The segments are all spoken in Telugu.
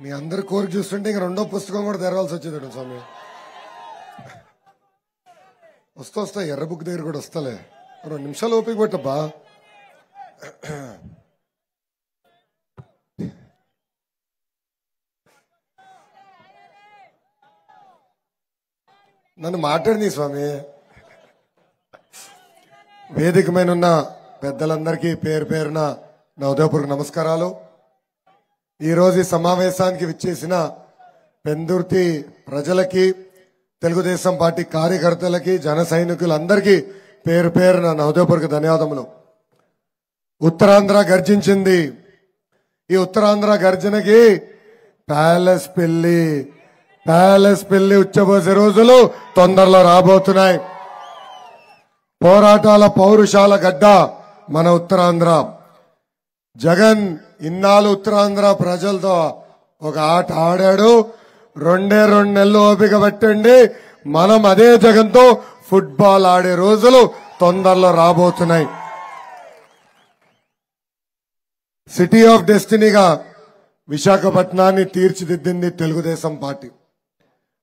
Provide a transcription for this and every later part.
మీ అందరి కోరిక చూస్తుంటే ఇంక రెండో పుస్తకం కూడా తెరవాల్సి వచ్చేది స్వామి. వస్తా ఎర్ర బుక్ దగ్గర కూడా వస్తాలే. 2 నిమిషాలు ఓపిక పట్టబ్బా. నన్ను మాట్లాడింది స్వామి. వేదికమైన ఉన్న పెద్దలందరికీ పేరు పేరున నా ఉదయపూర్వక నమస్కారాలు. ఈరోజు ఈ సమావేశానికి విచ్చేసిన పెందుర్తి ప్రజలకి, తెలుగుదేశం పార్టీ కార్యకర్తలకి, జన సైనికులందరికీ పేరు పేరున నా ఉదయపూర్వక ధన్యవాదములు. ఉత్తరాంధ్ర గర్జించింది. ఈ ఉత్తరాంధ్ర గర్జనకి ప్యాలెస్ పెళ్లి ఉచ్చబోసే రోజులు తొందరలో రాబోతున్నాయి. పోరాటాల పౌరుషాల గడ్డ మన ఉత్తరాంధ్ర. జగన్ ఇన్నాళ్ళు ఉత్తరాంధ్ర ప్రజలతో ఒక ఆట ఆడాడు. 2 నెలలు ఓపిక పట్టండి, మనం అదే జగన్తో ఫుట్బాల్ ఆడే రోజులు తొందరలో రాబోతున్నాయి. సిటీ ఆఫ్ డెస్టినీగా విశాఖపట్నాన్ని తీర్చిదిద్దింది తెలుగుదేశం పార్టీ.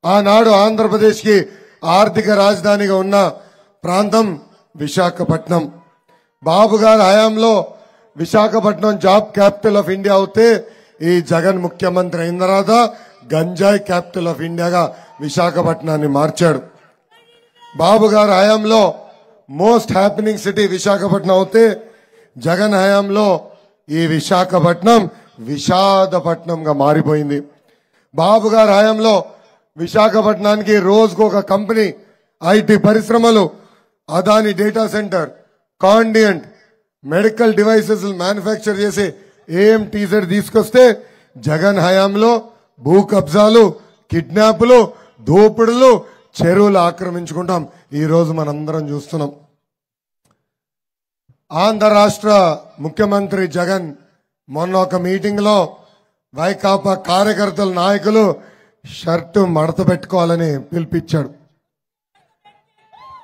ఆనాడు ఆంధ్రప్రదేశ్ కి ఆర్థిక రాజధానిగా ఉన్న ప్రాంతం విశాఖపట్నం. బాబు గారి హయాంలో Visakhapatnam job capital of India అవుతే, ఈ జగన్ ముఖ్యమంత్రి అయిన తర్వాత గంజాయి క్యాపిటల్ ఆఫ్ ఇండియాగా విశాఖపట్నాన్ని మార్చాడు. బాబు గారి హయాంలో మోస్ట్ హ్యాపెనింగ్ సిటీ విశాఖపట్నం అవుతే, జగన్ హయాంలో ఈ విశాఖపట్నం విషాదపట్నంగా మారిపోయింది. బాబు గారి హయాంలో విశాఖపట్నానికి రోజుకు ఒక కంపెనీ, ఐటీ పరిశ్రమలు, అదాని డేటా సెంటర్, కాండియంట్, మెడికల్ డివైసెస్ మ్యానుఫ్యాక్చర్ చేసి ఏఎంటీజెడ్ తీసుకొస్తే, జగన్ హయాంలో భూ కబ్జాలు, కిడ్నాపులు, దోపిడులు, చెరువులు ఆక్రమించుకుంటాం ఈ రోజు మనందరం చూస్తున్నాం. ఆంధ్ర రాష్ట్ర ముఖ్యమంత్రి జగన్ మొన్న ఒక మీటింగ్ లో వైకాపా కార్యకర్తల నాయకులు షర్టు మడత పెట్టుకోవాలని పిలిపించాడు.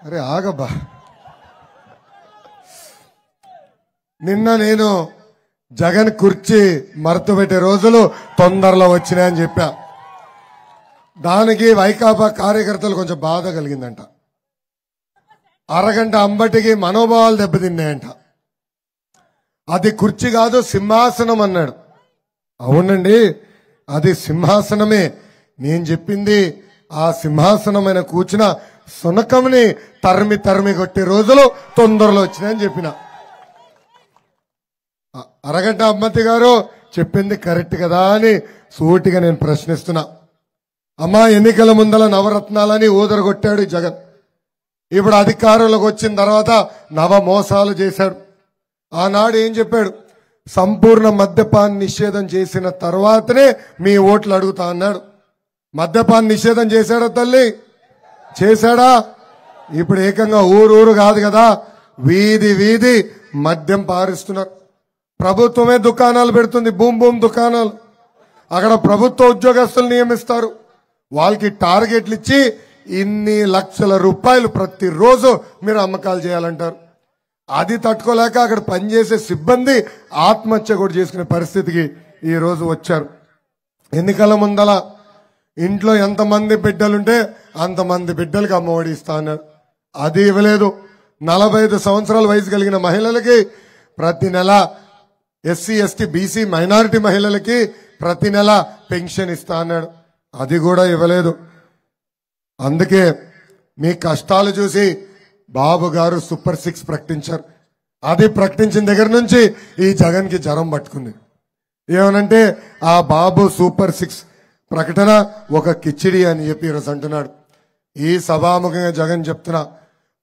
అరే ఆగబ్బా, నిన్న నేను జగన్ కుర్చీ మడత పెట్టే రోజులు తొందరలో వచ్చినాయని చెప్పా. దానికి వైకాపా కార్యకర్తలు కొంచెం బాధ కలిగిందంట. అరగంట అంబటికి మనోభావాలు దెబ్బతిన్నాయంట. అది కుర్చీ కాదు సింహాసనం అన్నాడు. అవునండి, అది సింహాసనమే. నేను చెప్పింది ఆ సింహాసనమైన కూర్చున్న సునకంని తరిమి కొట్టే రోజులు తొందరలో వచ్చినాయని చెప్పిన. అరగంట అమ్మతి గారు చెప్పింది కరెక్ట్ కదా అని సూటిగా నేను ప్రశ్నిస్తున్నా. అమ్మా, ఎన్నికల ముందల నవరత్నాలని ఊదరగొట్టాడు జగన్. ఇప్పుడు అధికారంలోకి వచ్చిన తర్వాత నవ మోసాలు చేశాడు. ఆనాడు ఏం చెప్పాడు? సంపూర్ణ మద్యపాన్ నిషేధం చేసిన తర్వాతనే మీ ఓట్లు అడుగుతా అన్నాడు. మద్యపాన్ నిషేధం చేశాడా తల్లి? చేశాడా? ఇప్పుడు ఏకంగా ఊరు కాదు కదా, వీధి మద్యం పారిస్తున్నారు. ప్రభుత్వమే దుకాణాలు పెడుతుంది, భూమ్ దుకాణాలు. అక్కడ ప్రభుత్వ ఉద్యోగస్తులు నియమిస్తారు. వాళ్ళకి టార్గెట్లు ఇచ్చి ఇన్ని లక్షల రూపాయలు ప్రతిరోజు మీరు అమ్మకాలు చేయాలంటారు. అది తట్టుకోలేక అక్కడ పనిచేసే సిబ్బంది ఆత్మహత్య కూడా చేసుకునే పరిస్థితికి ఈ రోజు వచ్చారు. ఎన్నికల ముందల ఇంట్లో ఎంతమంది బిడ్డలుంటే అంతమంది బిడ్డలకి అమ్మఒడి ఇస్తా అన్నారు. అది ఇవ్వలేదు. 45 సంవత్సరాల వయసు కలిగిన మహిళలకి ప్రతి నెల, ఎస్సీ ఎస్టీ బీసీ మైనారిటీ మహిళలకి ప్రతి నెల పెన్షన్ ఇస్తా అన్నాడు. అది కూడా ఇవ్వలేదు. అందుకే మీ కష్టాలు చూసి బాబు గారు సూపర్ 6 ప్రకటించారు. అది ప్రకటించిన దగ్గర నుంచి ఈ జగన్ కి జ్వరం పట్టుకుంది. ఏమనంటే ఆ బాబు సూపర్ 6 ప్రకటన ఒక కిచిడి అని చెప్పి ఈరోజు అంటున్నాడు. ఈ సభాముఖంగా జగన్ చెప్తున్నా,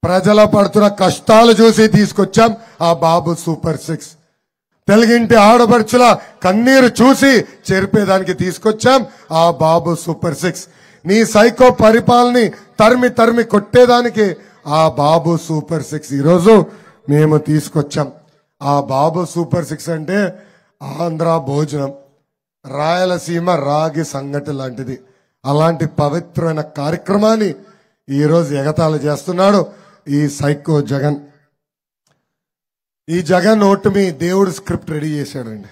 ప్రజల పడుతున్న కష్టాలు చూసి తీసుకొచ్చాం ఆ బాబు సూపర్ 6. తెలుగింటి ఆడపడుచుల కన్నీరు చూసి చెరిపేదానికి తీసుకొచ్చాం ఆ బాబు సూపర్ 6. నీ సైకో పరిపాలనని తరిమి కొట్టేదానికి ఆ బాబు సూపర్ 6 ఈరోజు మేము తీసుకొచ్చాం. ఆ బాబు సూపర్ 6 అంటే ఆంధ్ర భోజనం, రాయలసీమ రాగి సంగటి లాంటిది. అలాంటి పవిత్రమైన కార్యక్రమాన్ని ఈరోజు ఎగతాళి చేస్తున్నాడు ఈ సైకో జగన్. ఈ జగన్ ఓటమి దేవుడు స్క్రిప్ట్ రెడీ చేశాడండి.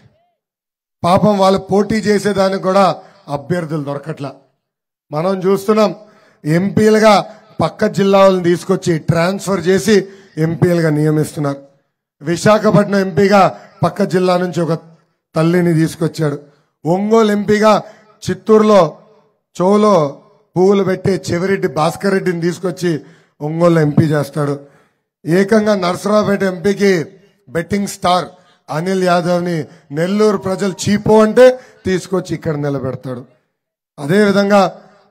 పాపం వాళ్ళు పోటీ చేసేదానికి కూడా అభ్యర్థులు దొరకట్లా. మనం చూస్తున్నాం ఎంపీలుగా పక్క జిల్లాలను తీసుకొచ్చి ట్రాన్స్ఫర్ చేసి ఎంపీలుగా నియమిస్తున్నారు. విశాఖపట్నం ఎంపీగా పక్క జిల్లా నుంచి ఒక తల్లిని తీసుకొచ్చాడు. ఒంగోలు ఎంపీగా చిత్తూరులో చెవులో పువ్వులు పెట్టే చెవిరెడ్డి భాస్కర్ రెడ్డిని తీసుకొచ్చి ఒంగోలు ఎంపీ చేస్తాడు. ఏకంగా నర్సరావుపేట ఎంపీకి బెట్టింగ్ స్టార్ అనిల్ యాదవ్ని నెల్లూరు ప్రజలు చీపో అంటే తీసుకొచ్చి ఇక్కడ నిలబెడతాడు. అదేవిధంగా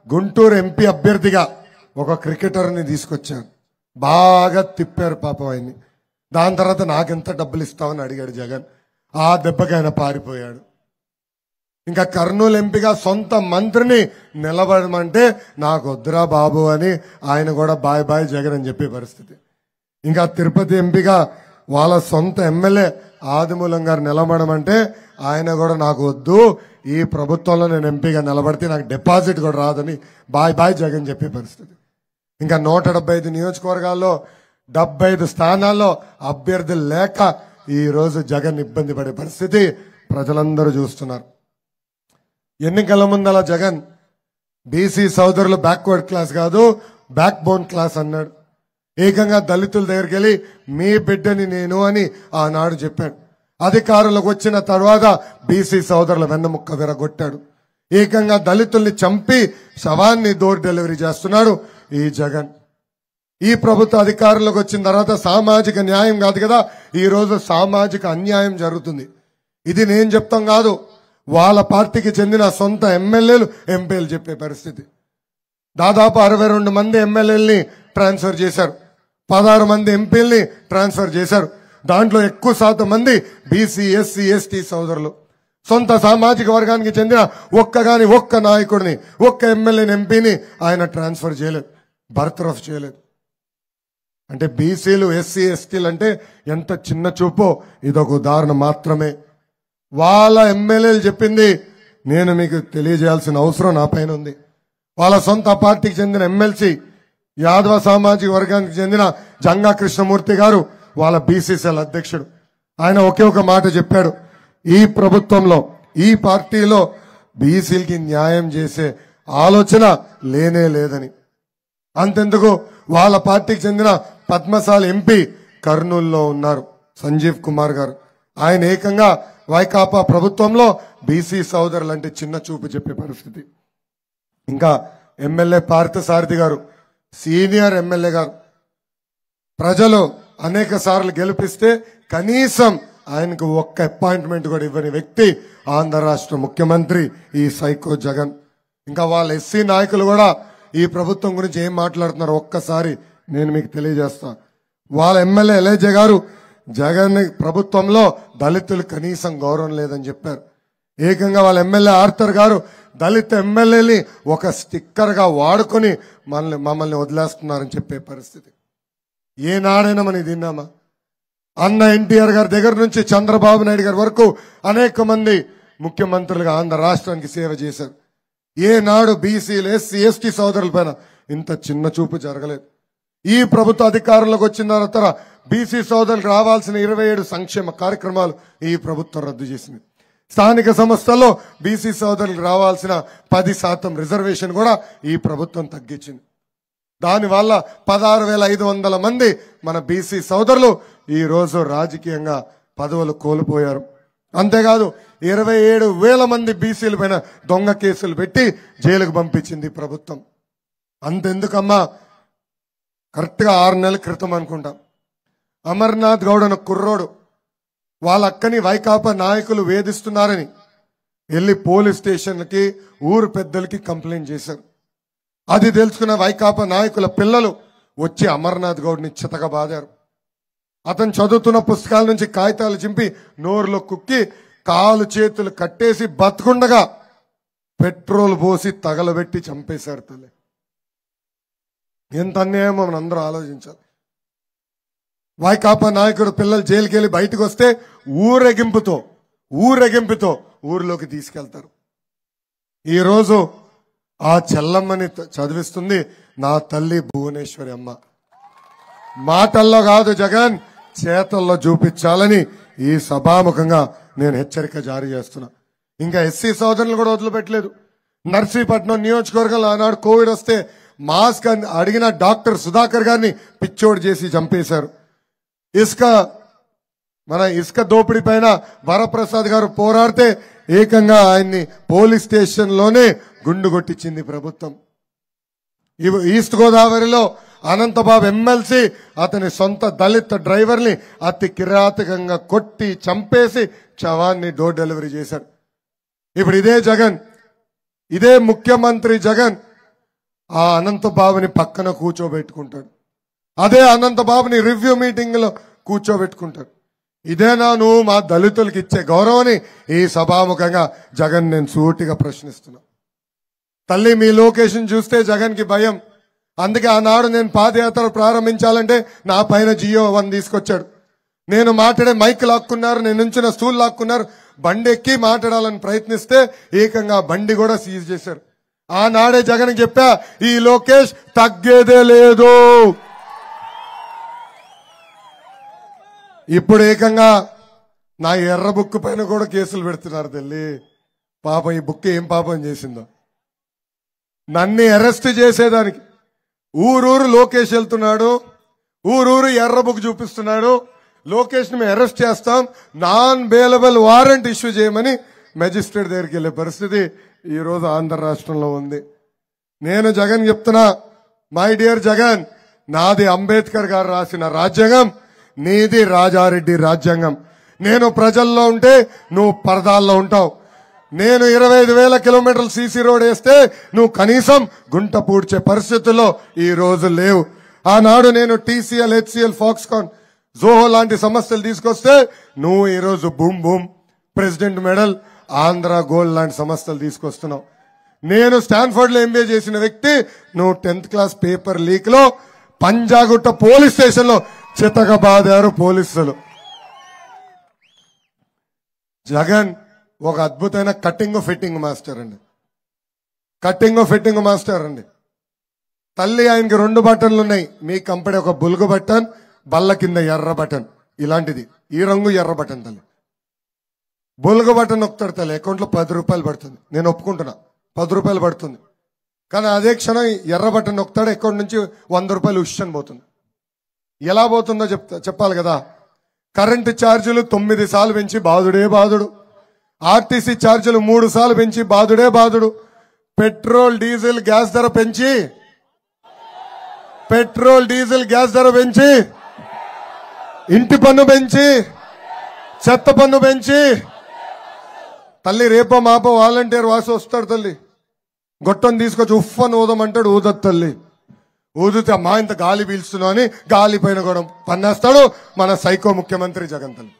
గుంటూరు ఎంపీ అభ్యర్థిగా ఒక క్రికెటర్ని తీసుకొచ్చారు. బాగా తిప్పారు పాపం ఆయన్ని. దాని తర్వాత నాకెంత డబ్బులు ఇస్తామని అడిగాడు జగన్. ఆ దెబ్బకి ఆయన పారిపోయాడు. ఇంకా కర్నూలు ఎంపీగా సొంత మంత్రిని నిలబడమంటే నాకు వద్దురా బాబు అని ఆయన కూడా బాయ్ బాయ్ జగన్ అని చెప్పే పరిస్థితి. ఇంకా తిరుపతి ఎంపీగా వాళ్ళ సొంత ఎమ్మెల్యే ఆదిమూలం గారు నిలబడమంటే ఆయన కూడా నాకు వద్దు, ఈ ప్రభుత్వంలో నేను ఎంపీగా నిలబడితే నాకు డిపాజిట్ కూడా రాదని బాయ్ బాయ్ జగన్ చెప్పే పరిస్థితి. ఇంకా 175 నియోజకవర్గాల్లో 75 స్థానాల్లో అభ్యర్థులు లేక ఈ రోజు జగన్ ఇబ్బంది పడే పరిస్థితి ప్రజలందరూ చూస్తున్నారు. ఎన్నికల ముందల జగన్ బీసీ సోదరులు బ్యాక్వర్డ్ క్లాస్ కాదు బ్యాక్ బోన్ క్లాస్ అన్నాడు. ఏకంగా దళితుల దగ్గరికి వెళ్ళి మీ బిడ్డని నేను అని ఆనాడు చెప్పాడు. అధికారులకు వచ్చిన తర్వాత బీసీ సోదరుల వెన్నముక్క విరగొట్టాడు. ఏకంగా దళితుల్ని చంపి శవాన్ని డోర్ డెలివరీ చేస్తున్నాడు ఈ జగన్. ఈ ప్రభుత్వ అధికారులకు వచ్చిన తర్వాత సామాజిక న్యాయం కాదు కదా, ఈ రోజు సామాజిక అన్యాయం జరుగుతుంది. ఇది నేను చెప్తాం కాదు, వాళ్ళ పార్టీకి చెందిన సొంత ఎమ్మెల్యేలు ఎంపీలు చెప్పే పరిస్థితి. దాదాపు 62 మంది ఎమ్మెల్యేలని ట్రాన్స్ఫర్ చేశారు, 16 మంది ఎంపీల్ని ట్రాన్స్ఫర్ చేశారు. దాంట్లో ఎక్కువ శాతం మంది బీసీ ఎస్సీ ఎస్టీ సోదరులు. సొంత సామాజిక వర్గానికి చెందిన ఒక్క నాయకుడిని ఒక్క ఎమ్మెల్యేని ఎంపీని ఆయన ట్రాన్స్ఫర్ చేయలేదు, బర్తరఫ్ చేయలేదు. అంటే బీసీలు ఎస్సీ ఎస్టీలు అంటే ఎంత చిన్న చూపో ఇదొక ఉదాహరణ మాత్రమే. వాళ్ళ ఎమ్మెల్యేలు చెప్పింది నేను మీకు తెలియజేయాల్సిన అవసరం నా పైన ఉంది. వాళ్ళ సొంత పార్టీకి చెందిన ఎమ్మెల్సీ యాదవ సామాజిక వర్గానికి చెందిన జంగా కృష్ణమూర్తి గారు వాళ్ళ బీసీసీఎల్ అధ్యక్షుడు. ఆయన ఒకే ఒక మాట చెప్పాడు, ఈ ప్రభుత్వంలో ఈ పార్టీలో బీసీలకి న్యాయం చేసే ఆలోచన లేనే లేదని. అంతెందుకు వాళ్ళ పార్టీకి చెందిన పద్మశాలి ఎంపీ కర్నూలులో ఉన్నారు సంజీవ్ కుమార్ గారు. ఆయన ఏకంగా వైకాపా ప్రభుత్వంలో బీసీ సోదరులు అంటే చిన్న చూపు చెప్పే పరిస్థితి. ఇంకా ఎమ్మెల్యే పార్థసారథి గారు సీనియర్ ఎమ్మెల్యే గారు, ప్రజలు అనేక సార్లు గెలిపిస్తే కనీసం ఆయనకు ఒక్క అపాయింట్మెంట్ కూడా ఇవ్వని వ్యక్తి ఆంధ్ర రాష్ట్ర ముఖ్యమంత్రి ఈ సైకో జగన్. ఇంకా వాళ్ళ ఎస్సీ నాయకులు కూడా ఈ ప్రభుత్వం గురించి ఏం మాట్లాడుతున్నారు ఒక్కసారి నేను మీకు తెలియజేస్తా. వాళ్ళ ఎమ్మెల్యే ఎల్ఏజే గారు జగన్ ప్రభుత్వంలో దళితులు కనీసం గౌరవం లేదని చెప్పారు. ఏకంగా వాళ్ళ ఎమ్మెల్యే ఆర్థర్ గారు దళిత ఎమ్మెల్యేని ఒక స్టిక్కర్ గా వాడుకొని మమ్మల్ని వదిలేస్తున్నారని చెప్పే పరిస్థితి. ఏనాడైనా మనం తిన్నామా? అన్న ఎన్టీఆర్ గారి దగ్గర నుంచి చంద్రబాబు నాయుడు గారి వరకు అనేక మంది ముఖ్యమంత్రులుగా ఆంధ్ర రాష్ట్రానికి సేవ చేశారు. ఏనాడు బీసీలు ఎస్సీ ఎస్టీ సోదరుల పైన ఇంత చిన్న చూపు జరగలేదు. ఈ ప్రభుత్వ అధికారంలోకి వచ్చిన తర్వాత బీసీ సోదరులకు రావాల్సిన 27 సంక్షేమ కార్యక్రమాలు ఈ ప్రభుత్వం రద్దు చేసింది. స్థానిక సంస్థల్లో బీసీ సోదరులకు రావాల్సిన 10% రిజర్వేషన్ కూడా ఈ ప్రభుత్వం తగ్గించింది. దానివల్ల 16,500 మంది మన బీసీ సోదరులు ఈ రోజు రాజకీయంగా పదవులు కోల్పోయారు. అంతేకాదు 27,000 మంది బీసీల పైన దొంగ కేసులు పెట్టి జైలుకు పంపించింది ప్రభుత్వం. అంతెందుకమ్మా, కరెక్ట్ గా 6 నెలల క్రితం అనుకుంటాం, అమర్నాథ్ గౌడ్ అన్న కుర్రోడు వాళ్ళ అక్కని వైకాపా నాయకులు వేధిస్తున్నారని వెళ్ళి పోలీస్ స్టేషన్లకి ఊరు పెద్దలకి కంప్లైంట్ చేశారు. అది తెలుసుకున్న వైకాపా నాయకుల పిల్లలు వచ్చి అమర్నాథ్ గౌడ్ని చితకబాదారు. అతను చదువుతున్న పుస్తకాల నుంచి కాగితాలు చింపి నోరులో కుక్కి కాలు చేతులు కట్టేసి బతుకుండగా పెట్రోల్ పోసి తగలబెట్టి చంపేశారు. తల్లి, ఎంత అన్యాయమో మనం అందరూ ఆలోచించాలి. వైకాపా నాయకుడు పిల్లలు జైలుకి వెళ్ళి బయటకు వస్తే ఊరేగింపుతో ఊరిలోకి తీసుకెళ్తారు. ఈరోజు ఆ చెల్లమ్మని చదివిస్తుంది నా తల్లి భువనేశ్వరి అమ్మ. మాటల్లో కాదు జగన్, చేతల్లో చూపించాలని ఈ సభాముఖంగా నేను హెచ్చరిక జారీ చేస్తున్నా. ఇంకా ఎస్సీ సోదరులు కూడా వదిలిపెట్టలేదు. నర్సీపట్నం నియోజకవర్గంలో ఆనాడు కోవిడ్ వస్తే మాస్క్ అడిగిన డాక్టర్ సుధాకర్ గారిని పిచ్చోడు చేసి చంపేశారు. ఇసుక దోపిడీ పైన వరప్రసాద్ గారు పోరాడితే ఏకంగా ఆయన్ని పోలీస్ స్టేషన్ లోనే గుండు కొట్టించింది ప్రభుత్వం. ఈస్ట్ గోదావరిలో అనంతబాబు ఎమ్మెల్సీ అతని సొంత దళిత డ్రైవర్ని అతి కిరాతకంగా కొట్టి చంపేసి శవాన్ని డోర్ డెలివరీ చేశాడు. ఇప్పుడు ఇదే ముఖ్యమంత్రి జగన్ ఆ అనంతబాబుని పక్కన కూర్చోబెట్టుకుంటాడు. అదే అనంతబాబుని రివ్యూ మీటింగ్ లో కూర్చోబెట్టుకుంటాడు. ఇదేనా నువ్వు మా దళితులకు ఇచ్చే గౌరవాన్ని ఈ సభాముఖంగా జగన్ నేను సూటిగా ప్రశ్నిస్తున్నా. తల్లి మీ లొకేషన్ చూస్తే జగన్ కి భయం. అందుకే ఆనాడు నేను పాదయాత్ర ప్రారంభించాలంటే నా పైన జియో 1 తీసుకొచ్చాడు. నేను మాట్లాడే మైక్ లాక్కున్నారు, నేను నుంచిన స్టూల్ లాక్కున్నారు. బండి ఎక్కి మాట్లాడాలని ప్రయత్నిస్తే ఏకంగా బండి కూడా సీజ్ చేశారు. ఆనాడే జగన్ చెప్పా, ఈ లోకేష్ తగ్గేదే లేదు. ఇప్పుడు ఏకంగా నా ఎర్ర బుక్ పైన కూడా కేసులు పెడుతున్నారు. తల్లి పాపం, ఈ బుక్ ఏం పాపం చేసిందో నన్ను అరెస్ట్ చేసేదానికి. ఊరూరు లోకేష్ వెళ్తున్నాడు, ఊరూరు ఎర్ర బుక్ చూపిస్తున్నాడు. లోకేష్ ని మేము అరెస్ట్ చేస్తాం, నాన్ బెయిలబుల్ వారెంట్ ఇష్యూ చేయమని మెజిస్ట్రేట్ దగ్గరికి వెళ్లే పరిస్థితి ఈ రోజు ఆంధ్ర రాష్ట్రంలో ఉంది. నేను జగన్ చెప్తున్నా, మై డియర్ జగన్, నాది అంబేద్కర్ గారు రాసిన రాజ్యాంగం, నీది రాజారెడ్డి రాజ్యాంగం. నేను ప్రజల్లో ఉంటే నువ్వు పరదాల్లో ఉంటావు. నేను 25,000 కిలోమీటర్లు సీసీ రోడ్ వేస్తే నువ్వు కనీసం గుంట పూడ్చే పరిస్థితుల్లో ఈ రోజు లేవు. ఆనాడు నేను టీసీఎల్, హెచ్సిఎల్, ఫాక్స్కాన్, జోహో లాంటి సమస్యలు తీసుకొస్తే నువ్వు ఈరోజు boom boom, president medal, Andhra gold లాంటి సమస్యలు తీసుకొస్తున్నావు. నేను స్టాన్ఫర్డ్ లో ఎంబీఏ చేసిన వ్యక్తి, నువ్వు 10th క్లాస్ పేపర్ లీక్ లో పంజాగుట్ట పోలీస్ స్టేషన్ లో చితకబాదారు పోలీసులు. జగన్ ఒక అద్భుతమైన కటింగ్ ఫిట్టింగ్ మాస్టర్ అండి. తల్లి ఆయనకి 2 బటన్లు ఉన్నాయి. మీ కంపెనీ ఒక బులుగు బటన్, బల్ల కింద ఎర్ర బటన్, ఇలాంటిది ఈ రంగు ఎర్ర బటన్. తల్లి బులుగు బటన్ నొక్కుతాడు తల్లి, అకౌంట్ లో 10 రూపాయలు పడుతుంది. నేను ఒప్పుకుంటున్నా, 10 రూపాయలు పడుతుంది. కానీ అదే క్షణం ఎర్ర బటన్ నొక్కుతాడు, అకౌంట్ నుంచి 100 రూపాయలు ఉష్షన్ పోతుంది. ఎలా పోతుందో చెప్పాలి కదా. కరెంటు ఛార్జీలు 9 సార్లు పెంచి బాధుడే బాధుడు. ఆర్టీసీ ఛార్జీలు 3 సార్లు పెంచి బాధుడే బాధుడు. పెట్రోల్ డీజిల్ గ్యాస్ ధర పెంచి ఇంటి పన్ను పెంచి, చెత్త పన్ను పెంచి, తల్లి రేపో మాపో వాలంటీర్ వాసు వస్తాడు. తల్లి గొట్టం తీసుకొచ్చి ఉఫ్ఫని ఊదమంటాడు, ఊదదు తల్లి. ఊదితే అమ్మా ఇంత గాలి పీల్చుతున్నావు అని గాలి పైన కూడా పన్నేస్తాడు మన సైకో ముఖ్యమంత్రి జగన్. తల్లి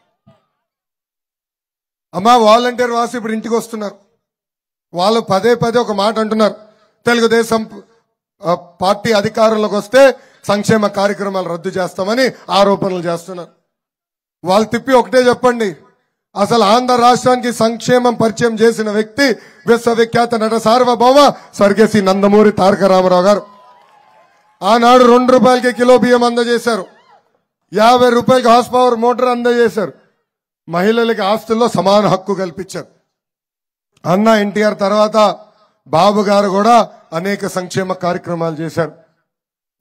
అమ్మా వాలంటీర్ వాసు ఇప్పుడు ఇంటికి వస్తున్నారు. వాళ్ళు పదే ఒక మాట అంటున్నారు, తెలుగుదేశం పార్టీ అధికారంలోకి వస్తే సంక్షేమ కార్యక్రమాలు రద్దు చేస్తామని ఆరోపణలు చేస్తున్నారు. వాళ్ళు తిప్పి ఒకటే చెప్పండి, అసలు ఆంధ్ర రాష్ట్రానికి సంక్షేమం పరిచయం చేసిన వ్యక్తి విశ్వవిఖ్యాత నట సార్వభౌమ స్వర్గశ్రీ నందమూరి తారక రామారావు గారు. ఆనాడు 2 రూపాయలకి కిలో బియ్యం అందజేశారు, 50 రూపాయలకి హార్స్ పవర్ మోటార్ అందజేశారు, మహిళలకి ఆస్తుల్లో సమాన హక్కు కల్పించారు. అన్న ఎన్టీఆర్ తర్వాత బాబు గారు కూడా అనేక సంక్షేమ కార్యక్రమాలు చేశారు.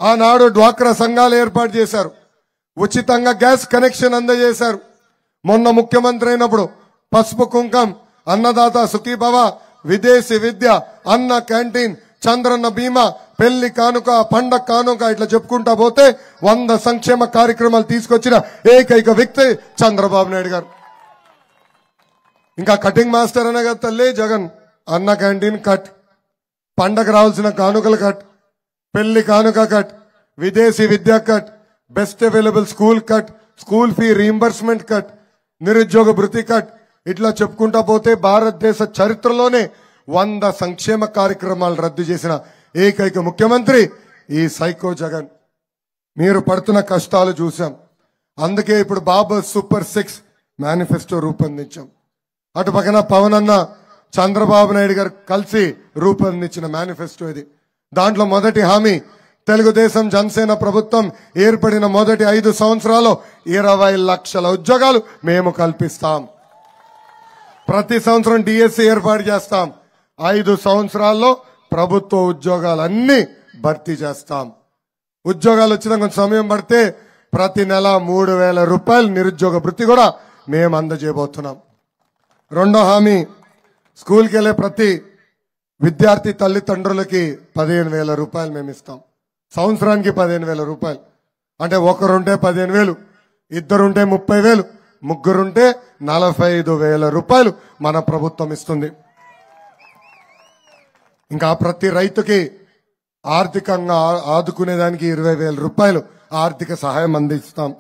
ఆనాడు డ్వాక్రా సంఘాలు ఏర్పాటు చేశారు, ఉచితంగా గ్యాస్ కనెక్షన్ అందజేశారు. మొన్న ముఖ్యమంత్రి అయినప్పుడు పసుపు కుంకం, అన్నదాత సుఖీభవ, విదేశీ విద్య, అన్న క్యాంటీన్, చంద్రన్న బీమా, పెళ్లి కానుక, పండగ కానుక, ఇట్లా చెప్పుకుంటా పోతే 100 సంక్షేమ కార్యక్రమాలు తీసుకొచ్చిన ఏకైక వ్యక్తి చంద్రబాబు నాయుడు గారు. ఇంకా కటింగ్ మాస్టర్ అనే కదా తల్లి జగన్. అన్న క్యాంటీన్ కట్, పండగ రావాల్సిన కానుకలు కట్, పెళ్లి కానుక కట్, విదేశీ విద్య cut, best available school cut, school fee reimbursement cut, నిరుద్యోగ భృతి కట్, ఇట్లా చెప్పుకుంటా పోతే భారతదేశ చరిత్రలోనే 100 సంక్షేమ కార్యక్రమాలు రద్దు చేసిన ఏకైక ముఖ్యమంత్రి ఈ సైకో జగన్. మీరు పడుతున్న కష్టాలు చూసాం, అందుకే ఇప్పుడు బాబు సూపర్ 6 మేనిఫెస్టో రూపొందించాం. అటు పక్కన పవన్ అన్న, చంద్రబాబు నాయుడు గారు కలిసి రూపొందించిన మేనిఫెస్టో ఇది. దాంట్లో మొదటి హామీ, తెలుగుదేశం జనసేన ప్రభుత్వం ఏర్పడిన మొదటి 5 సంవత్సరాలు 20 లక్షల ఉద్యోగాలు మేము కల్పిస్తాం. ప్రతి సంవత్సరం డిఎస్సి ఏర్పాటు చేస్తాం. 5 సంవత్సరాల్లో ప్రభుత్వ ఉద్యోగాలన్నీ భర్తీ చేస్తాం. ఉద్యోగాలు వచ్చిన కొంచెం సమయం పడితే ప్రతి నెల 3,000 రూపాయలు నిరుద్యోగ భృతి కూడా మేము అందజేయబోతున్నాం. రెండో హామీ, స్కూల్కి వెళ్లే ప్రతి విద్యార్థి తల్లిదండ్రులకి 15,000 రూపాయలు మేము ఇస్తాం. సంవత్సరానికి 15,000 రూపాయలు. అంటే ఒకరుంటే 15,000, ఇద్దరుంటే 30,000, ముగ్గురుంటే 45,000 రూపాయలు మన ప్రభుత్వం ఇస్తుంది. ఇంకా ప్రతి రైతుకి ఆర్థికంగా ఆదుకునేదానికి 20,000 రూపాయలు ఆర్థిక సహాయం అందిస్తాం.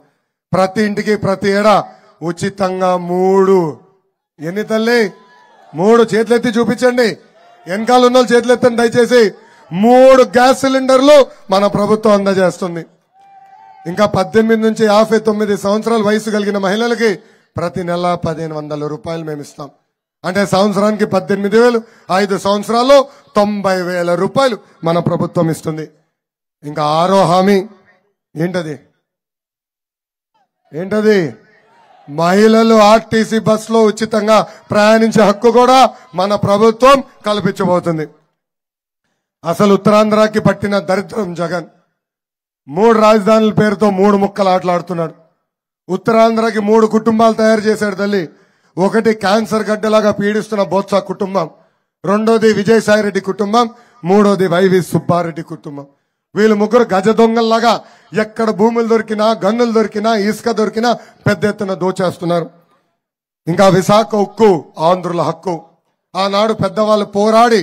ప్రతి ఇంటికి ప్రతి ఏడా ఉచితంగా 3 ఎన్ని తల్లి 3 చేతులెత్తి చూపించండి. వెనకాల ఉన్న వాళ్ళు చేతులెత్తండి దయచేసి. 3 గ్యాస్ సిలిండర్లు మన ప్రభుత్వం అందజేస్తుంది. ఇంకా 18 నుంచి 59 సంవత్సరాల వయసు కలిగిన మహిళలకి ప్రతి నెల 1,500 రూపాయలు మేము ఇస్తాం. అంటే సంవత్సరానికి 18,000, 5 సంవత్సరాల్లో 90,000 రూపాయలు మన ప్రభుత్వం ఇస్తుంది. ఇంకా ఆరో హామీ ఏంటది? మహిళలు ఆర్టీసీ బస్సులో ఉచితంగా ప్రయాణించే హక్కు కూడా మన ప్రభుత్వం కల్పించబోతుంది. అసలు ఉత్తరాంధ్రకి పట్టిన దరిద్రం జగన్ 3 రాజధానుల పేరుతో 3 ముక్కలు ఆటలాడుతున్నాడు. ఉత్తరాంధ్రకి 3 కుటుంబాలు తయారు చేశాడు తల్లి. ఒకటి క్యాన్సర్ గడ్డలాగా పీడిస్తున్న బొత్స కుటుంబం, రెండోది విజయసాయిరెడ్డి కుటుంబం, మూడోది వైవి సుబ్బారెడ్డి కుటుంబం. వీళ్ళు ముగ్గురు గజ దొంగల్లాగా ఎక్కడ భూములు దొరికినా, గన్నులు దొరికినా, ఇసుక దొరికినా పెద్ద ఎత్తున దోచేస్తున్నారు. ఇంకా విశాఖ ఉక్కు ఆంధ్రుల హక్కు. ఆనాడు పెద్దవాళ్ళు పోరాడి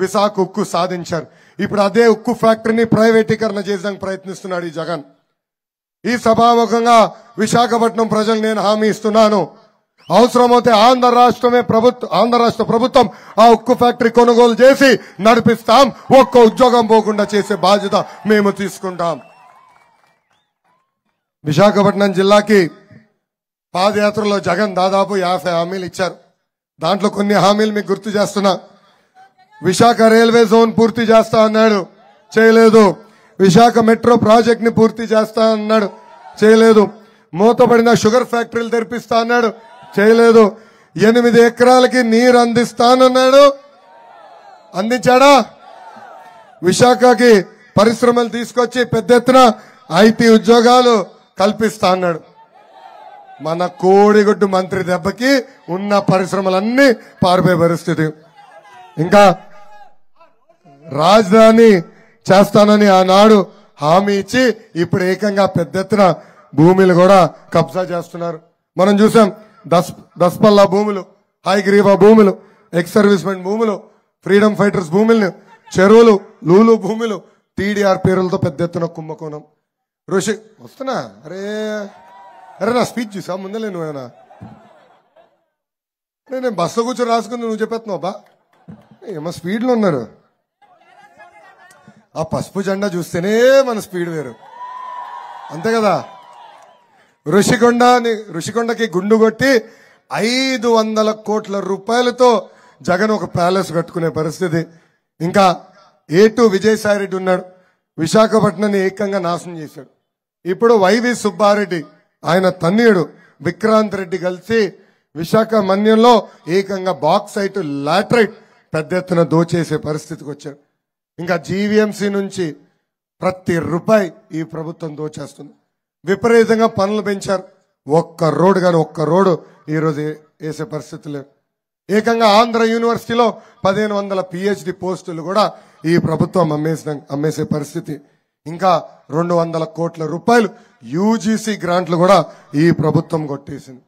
విశాఖ ఉక్కు సాధించారు. ఇప్పుడు అదే ఉక్కు ఫ్యాక్టరీని ప్రైవేటీకరణ చేయడానికి ప్రయత్నిస్తున్నాడు ఈ జగన్. ఈ సభాముఖంగా విశాఖపట్నం ప్రజలు నేను హామీ ఇస్తున్నాను, అవసరమైతే ఆంధ్ర రాష్ట్ర ప్రభుత్వం ఆ ఉక్కు ఫ్యాక్టరీ కొనుగోలు చేసి నడిపిస్తాం. ఒక్క ఉద్యోగం పోకుండా చేసే బాధ్యత మేము తీసుకుంటాం. విశాఖపట్నం జిల్లాకి పాదయాత్రలో జగన్ దాదాపు 50 హామీలు ఇచ్చారు. దాంట్లో కొన్ని హామీలు మీకు గుర్తు చేస్తున్నా. విశాఖ రైల్వే జోన్ పూర్తి చేస్తా అన్నాడు, చేయలేదు. విశాఖ మెట్రో ప్రాజెక్ట్ ని పూర్తి చేస్తా అన్నాడు, చేయలేదు. మూతపడిన షుగర్ ఫ్యాక్టరీలు తెరిపిస్తా అన్నాడు, చేయలేదు. 8 ఎకరాలకి నీరు అందిస్తానన్నాడు, అందించాడా? విశాఖకి పరిశ్రమలు తీసుకొచ్చి పెద్ద ఎత్తున ఐటీ ఉద్యోగాలు కల్పిస్తా అన్నాడు. మన కోడిగుడ్డు మంత్రి దెబ్బకి ఉన్న పరిశ్రమలన్నీ పారిపోయే పరిస్థితి. ఇంకా రాజధాని చేస్తానని ఆనాడు హామీ ఇచ్చి ఇప్పుడు ఏకంగా పెద్ద ఎత్తున భూములు కూడా కబ్జా చేస్తున్నారు. మనం చూసాం దస్పల్లా భూములు, హైగ్రీవా భూములు, ఎక్స్ సర్వీస్మెన్ భూములు, ఫ్రీడమ్ ఫైటర్స్ భూములను, చెరువులు, లూలు భూములు, టీడీఆర్ పేరులతో పెద్ద ఎత్తున కుంభకోణం. ఋషి వస్తున్నా, అరే నా స్పీచ్ చూసా ముందలే నువ్వేనా? నేను బస్సులో కూర్చొని రాసుకుంది, నువ్వు చెప్పేస్తున్నావు బా ఏమో స్పీడ్లో ఉన్నారు. ఆ పసుపు జెండా చూస్తేనే మన స్పీడ్ వేరు, అంతే కదా. ఋషికొండకి గుండు కొట్టి 500 కోట్ల రూపాయలతో జగన్ ఒక ప్యాలెస్ కట్టుకునే పరిస్థితి. ఇంకా A2 విజయసాయిరెడ్డి ఉన్నాడు, విశాఖపట్నాన్ని ఏకంగా నాశనం చేశాడు. ఇప్పుడు వైవి సుబ్బారెడ్డి ఆయన తన్నీయుడు విక్రాంత్ రెడ్డి కలిసి విశాఖ మన్యంలో ఏకంగా బాక్సైట్, లాటరైట్ పెద్ద ఎత్తున దోచేసే పరిస్థితికి వచ్చాడు. ఇంకా జీవీఎంసీ నుంచి ప్రతి రూపాయి ఈ ప్రభుత్వం దోచేస్తుంది. విపరీతంగా పనులు పెంచారు. ఒక్క రోడ్డు ఈరోజు వేసే పరిస్థితి లేదు. ఏకంగా ఆంధ్ర యూనివర్సిటీలో 1,500 PhD పోస్టులు కూడా ఈ ప్రభుత్వం అమ్మేసే పరిస్థితి. ఇంకా 200 కోట్ల రూపాయలు యూజీసీ గ్రాంట్లు కూడా ఈ ప్రభుత్వం కొట్టేసింది.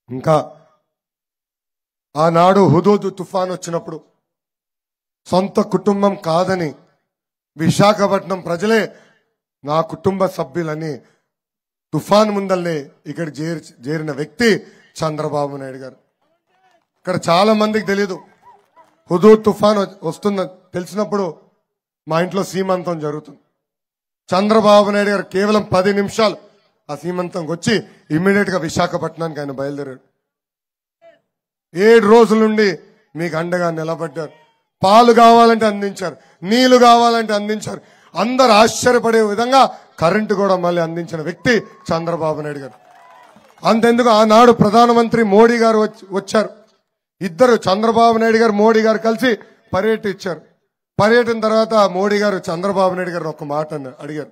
ఇంకా ఆనాడు హుదూద్ తుఫాన్ వచ్చినప్పుడు సొంత కుటుంబం కాదని విశాఖపట్నం ప్రజలే నా కుటుంబ సభ్యులని తుఫాన్ ముందల్నే ఇక్కడ చేరిన వ్యక్తి చంద్రబాబు నాయుడు గారు. ఇక్కడ చాలా మందికి తెలియదు, హుదూద్ తుఫాన్ వస్తుందని తెలిసినప్పుడు మా ఇంట్లో సీమంతం జరుగుతుంది. చంద్రబాబు నాయుడు గారు కేవలం 10 నిమిషాలు ఆ సీమంతంకి వచ్చి ఇమ్మీడియట్ గా విశాఖపట్నానికి ఆయన బయలుదేరాడు. 7 రోజుల నుండి మీకు అండగా నిలబడ్డారు. పాలు కావాలంటే అందించారు, నీళ్లు కావాలంటే అందించారు. అందరు ఆశ్చర్యపడే విధంగా కరెంటు కూడా మళ్ళీ అందించిన వ్యక్తి చంద్రబాబు నాయుడు గారు. అంతెందుకు ఆనాడు ప్రధానమంత్రి మోడీ గారు వచ్చారు. ఇద్దరు చంద్రబాబు నాయుడు గారు మోడీ గారు కలిసి పర్యటించారు. పర్యటన తర్వాత మోడీ గారు చంద్రబాబు నాయుడు గారు ఒక మాట అడిగారు,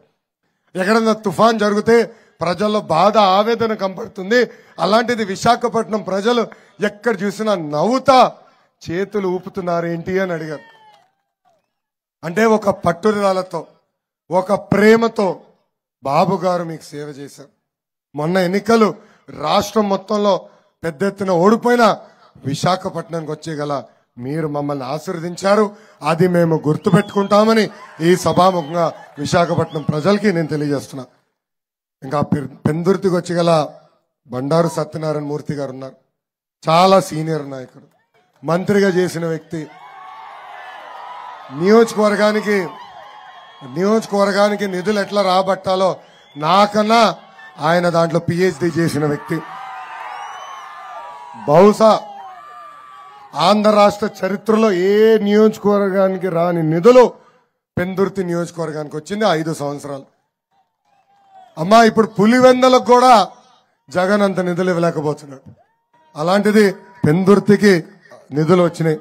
ఎక్కడన్నా తుఫాన్ జరిగితే ప్రజల్లో బాధ ఆవేదన కనపడుతుంది, అలాంటిది విశాఖపట్నం ప్రజలు ఎక్కడ చూసినా నవ్వుతా చేతులు ఊపుతున్నారేంటి అని అడిగారు. అంటే ఒక పట్టుదలతో ఒక ప్రేమతో బాబు గారు మీకు సేవ చేశారు. మొన్న ఎన్నికలు రాష్ట్రం మొత్తంలో పెద్ద ఎత్తున ఓడిపోయినా విశాఖపట్నానికి వచ్చేగల మీరు మమ్మల్ని ఆశీర్వదించారు. అది మేము గుర్తుపెట్టుకుంటామని ఈ సభాముఖంగా విశాఖపట్నం ప్రజలకి నేను తెలియజేస్తున్నా. ఇంకా పెందుర్తికి వచ్చేగల బండారు సత్యనారాయణ మూర్తి గారు ఉన్నారు. చాలా సీనియర్ నాయకుడు, మంత్రిగా చేసిన వ్యక్తి. నియోజకవర్గానికి నిధులు ఎట్లా రాబట్టాలో నాకన్నా ఆయన దాంట్లో పిహెచ్డి చేసిన వ్యక్తి. బహుశా ఆంధ్ర రాష్ట్ర చరిత్రలో ఏ నియోజకవర్గానికి రాని నిధులు పెందుర్తి నియోజకవర్గానికి వచ్చింది 5 సంవత్సరాలు. అమ్మా ఇప్పుడు పులివెందలకు కూడా జగన్ అంత నిధులు ఇవ్వలేకపోతున్నాడు. అలాంటిది పెందుర్తికి నిధులు వచ్చినాయి.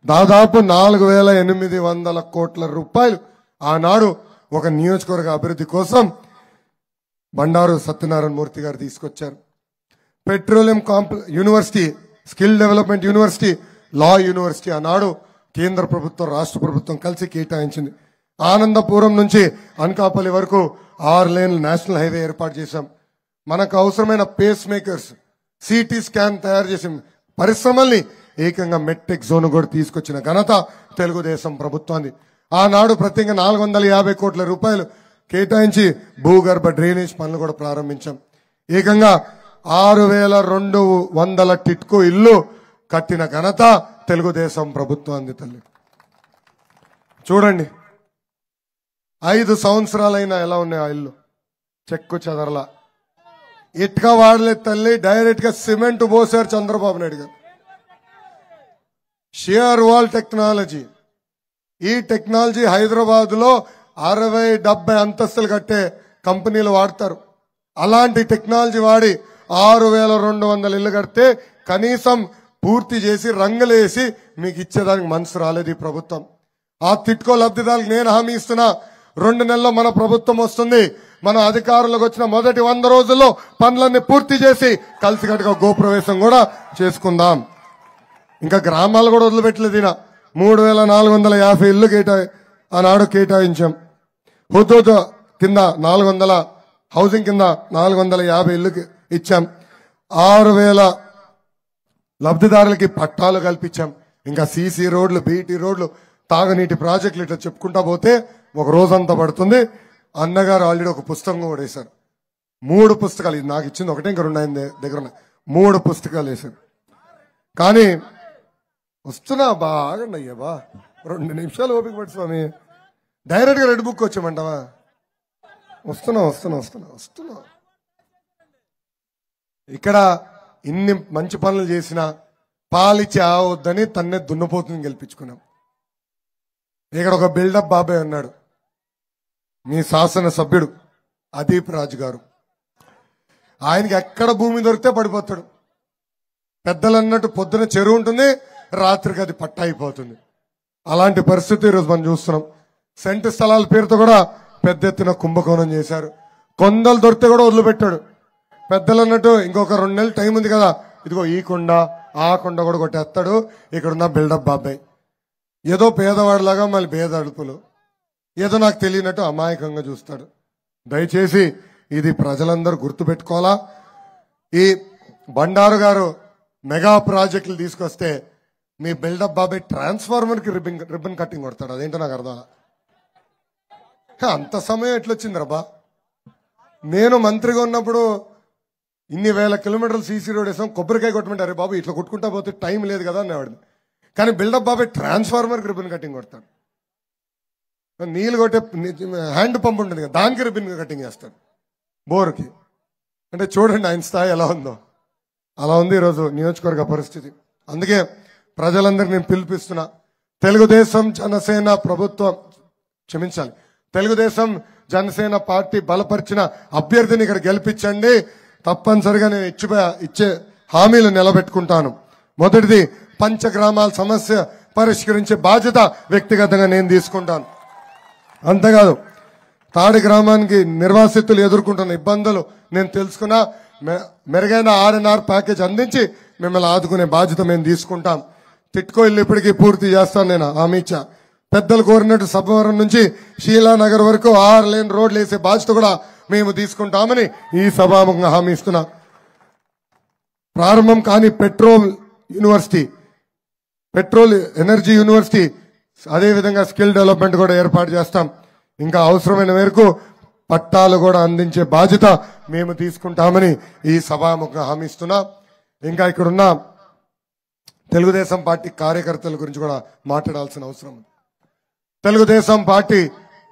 దాదాపు 4,800 కోట్ల రూపాయలు ఆనాడు ఒక నియోజకవర్గ అభివృద్ధి కోసం బండారు సత్యనారాయణ మూర్తి గారు తీసుకొచ్చారు. Petroleum university, skill development university, లా యూనివర్సిటీ ఆనాడు కేంద్ర ప్రభుత్వం రాష్ట్ర ప్రభుత్వం కలిసి కేటాయించింది. ఆనందపురం నుంచి అనకాపల్లి వరకు 6 లేన్ల నేషనల్ హైవే ఏర్పాటు చేశాం. మనకు అవసరమైన పేస్ మేకర్స్, సిటీ స్కాన్ తయారు చేసిన పరిశ్రమల్ని ఏకంగా మెట్రిక్ జోన్ కూడా తీసుకొచ్చిన ఘనత తెలుగుదేశం ప్రభుత్వాన్ని. ఆనాడు ప్రత్యేకంగా 450 కోట్ల రూపాయలు కేటాయించి భూగర్భ డ్రైనేజ్ పనులు కూడా ప్రారంభించాం. ఏకంగా 6,200 టిట్కో ఇల్లు కట్టిన ఘనత తెలుగుదేశం ప్రభుత్వాన్ని. తల్లి చూడండి, 5 సంవత్సరాలైనా ఎలా ఉన్నాయి ఆ ఇల్లు, చెక్కు చెదరలా. ఇటుక వాడలేదు తల్లి, డైరెక్ట్ గా సిమెంట్ పోసారు చంద్రబాబు నాయుడు గారు. షియర్ వాల్ టెక్నాలజీ, ఈ టెక్నాలజీ హైదరాబాద్ లో 60-70 అంతస్తులు కట్టే కంపెనీలు వాడతారు. అలాంటి టెక్నాలజీ వాడి 6,200 ఇల్లు కడితే కనీసం పూర్తి చేసి రంగులేసి మీకు ఇచ్చేదానికి మనసు రాలేదు ఈ ప్రభుత్వం. ఆ తిట్టుకో లబ్ధిదారులకు నేను హామీ ఇస్తున్నా, 2 నెలల్లో మన ప్రభుత్వం వస్తుంది. మన అధికారులకు వచ్చిన మొదటి 100 రోజుల్లో పనులన్నీ పూర్తి చేసి కలిసికట్టుగా గోప్రవేశం కూడా చేసుకుందాం. ఇంకా గ్రామాలు కూడా వదిలిపెట్టలేదు. 3,450 ఇల్లు ఆనాడు కేటాయించాం. హుదూద్ కింద 400 హౌసింగ్ కింద 450 ఇల్లు ఇచ్చాం. 6,000 లబ్ధిదారులకి పట్టాలు కల్పించాం. ఇంకా సీసీ రోడ్లు, బీటీ రోడ్లు, తాగునీటి ప్రాజెక్టులు ఇట్లా చెప్పుకుంటా పోతే ఒక రోజంతా పడుతుంది. అన్నగారు ఆల్రెడీ ఒక పుస్తకం కూడా వేశారు. 3 పుస్తకాలు, ఇది నాకు ఇచ్చింది ఒకటే, ఇంకా 2 ఆయన దగ్గర ఉన్నాయి. 3 పుస్తకాలు వేశారు. కానీ వస్తున్నా బాగండి అయ్యా, 2 నిమిషాలు ఓపిక పట్టు స్వామి, డైరెక్ట్ గా రెడ్ బుక్ వచ్చామంటావా? వస్తున్నా. ఇక్కడ ఇన్ని మంచి పనులు చేసినా పాలిచ్చి ఆవద్దని తన్నే దున్నపోతుని గెలిపించుకున్నాం. ఇక్కడ ఒక బిల్డప్ బాబాయ్ ఉన్నాడు, మీ శాసన సభ్యుడు అదీప్ రాజు గారు. ఆయనకి ఎక్కడ భూమి దొరికితే పడిపోతాడు. పెద్దలు అన్నట్టు పొద్దున చెరువు ఉంటుంది, రాత్రికి అది పట్ట అయిపోతుంది. అలాంటి పరిస్థితి ఈరోజు మనం చూస్తున్నాం. సెంటు స్థలాల పేరుతో కూడా పెద్ద ఎత్తున కుంభకోణం చేశారు. కొండలు దొరికితే కూడా వదిలిపెట్టాడు. పెద్దలు అన్నట్టు ఇంకొక 2 నెలలు టైం ఉంది కదా, ఇదిగో ఈ కొండ ఆ కొండ కూడా కొట్టేస్తాడు. ఇక్కడున్న బిల్డప్ బాబాయ్ ఏదో పేదవాడిలాగా మళ్ళీ పేద అడుపులు, ఏదో నాకు తెలియనట్టు అమాయకంగా చూస్తాడు. దయచేసి ఇది ప్రజలందరూ గుర్తుపెట్టుకోవాలా. ఈ బండారు గారు మెగా ప్రాజెక్టులు తీసుకొస్తే మీ బిల్డప్ బాబాయ్ ట్రాన్స్ఫార్మర్ కి రిబ్బన్ కట్టింగ్ కొడతాడు. అదేంటో నాకు అర్థం. అంత సమయం ఎట్లొచ్చింది రబ్బా? నేను మంత్రిగా ఉన్నప్పుడు ఇన్ని వేల కిలోమీటర్లు సీసీ రోడ్ వేసాం, కొబ్బరికాయ కొట్టమంటారు బాబు, ఇట్లా కొట్టుకుంటా పోతే టైం లేదు కదా అనేవాడు. కానీ బిల్డప్ బాబాయ్ ట్రాన్స్ఫార్మర్ కి రిబ్బన్ కటింగ్ కొడతాడు. నీళ్ళు కొట్టే హ్యాండ్ పంప్ ఉంటుంది కదా, దానికి రిబ్బన్ కటింగ్ చేస్తాడు బోర్కి. అంటే చూడండి ఆయన స్థాయి ఎలా ఉందో. అలా ఉంది ఈరోజు నియోజకవర్గ పరిస్థితి. అందుకే ప్రజలందరినీ నేను పిలిపిస్తున్నా, తెలుగుదేశం జనసేన ప్రభుత్వం, క్షమించాలి, తెలుగుదేశం జనసేన పార్టీ బలపరిచిన అభ్యర్థిని ఇక్కడ గెలిపించండి. తప్పనిసరిగా నేను ఇచ్చే హామీలు నిలబెట్టుకుంటాను. మొదటిది పంచగ్రామాల సమస్య పరిష్కరించే బాధ్యత వ్యక్తిగతంగా నేను తీసుకుంటాను. అంతేకాదు తాడి గ్రామానికి నిర్వాసితులు ఎదుర్కొంటున్న ఇబ్బందులు నేను తెలుసుకున్నా మెరుగైన R&R ప్యాకేజ్ అందించి మిమ్మల్ని ఆదుకునే బాధ్యత మేము తీసుకుంటాం. టిట్కో ఇల్లు ఇప్పటికీ పూర్తి చేస్తాను నేను హామీ ఇచ్చా. పెద్దలు కోరినట్టు సభవరం నుంచి శీలానగర్ వరకు 6 లేన్ రోడ్లు వేసే బాధ్యత కూడా మేము తీసుకుంటామని ఈ సభాముఖంగా హామీ ఇస్తున్నా. ప్రారంభం కాని పెట్రోల్ ఎనర్జీ యూనివర్సిటీ అదేవిధంగా స్కిల్ డెవలప్మెంట్ కూడా ఏర్పాటు చేస్తాం. ఇంకా అవసరమైన మేరకు పట్టాలు కూడా అందించే బాధ్యత మేము తీసుకుంటామని ఈ సభాముఖంగా హామీ ఇస్తున్నా. ఇంకా ఇక్కడున్న తెలుగుదేశం పార్టీ కార్యకర్తల గురించి కూడా మాట్లాడాల్సిన అవసరం ఉంది. తెలుగుదేశం పార్టీ